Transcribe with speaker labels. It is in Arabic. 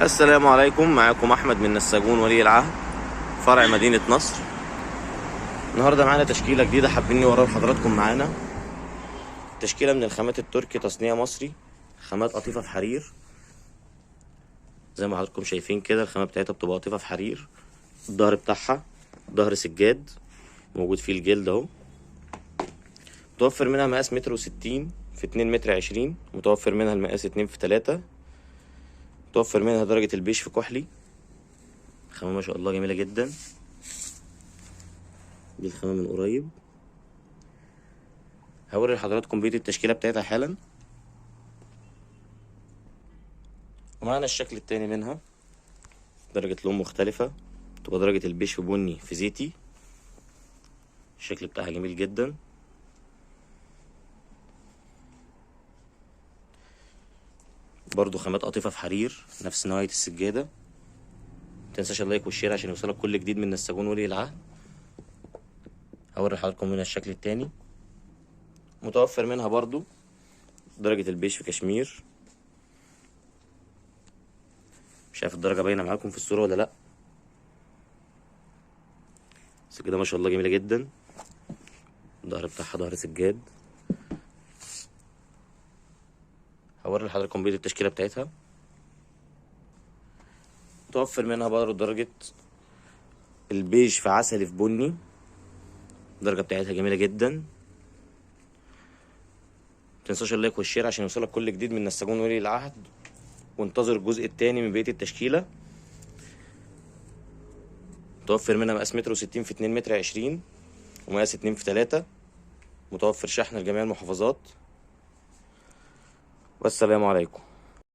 Speaker 1: السلام عليكم، معاكم احمد من نساجون ولي العهد، فرع مدينة نصر. النهارده معانا تشكيلة جديدة حابين نوريها لحضراتكم. معانا تشكيلة من الخامات التركي، تصنيع مصري، خامات قطيفة في حرير. زي ما حضراتكم شايفين كده الخامات بتاعتها بتبقى قطيفة في حرير. الظهر بتاعها ظهر سجاد موجود فيه الجلد اهو. متوفر منها مقاس 1.60 في 2.20 متر. متوفر منها المقاس 2 في 3. متوفر منها درجة البيش في كحلي. خامة ما شاء الله جميلة جدا. دي الخامة من قريب. هوري لحضراتكم بيت التشكيلة بتاعتها حالا. ومعانا الشكل التاني منها، درجة لون مختلفة، تبقى درجة البيش في بني في زيتي. الشكل بتاعها جميل جدا. برضو خامات قطيفة في حرير، نفس نوعية السجادة. متنساش اللايك والشير عشان يوصلك كل جديد من نساجون ولي العهد. هوري لحضراتكم منها الشكل التاني. متوفر منها برضو درجة البيش في كشمير. مش عارف الدرجة باينة معاكم في الصورة ولا لأ. السجادة ما شاء الله جميلة جدا. الظهر بتاعها ظهر سجاد. هوري لحضراتكم بيت التشكيلة بتاعتها. متوفر منها برضه درجة البيج في عسلي في بني. الدرجة بتاعتها جميلة جدا. متنساش اللايك والشير عشان يوصلك كل جديد من نساجون ولي العهد. وانتظر الجزء التاني من بقية التشكيلة. متوفر منها مقاس 1.60 في 2.20 متر ومقاس 2 في 3. متوفر شحن لجميع المحافظات. والسلام عليكم.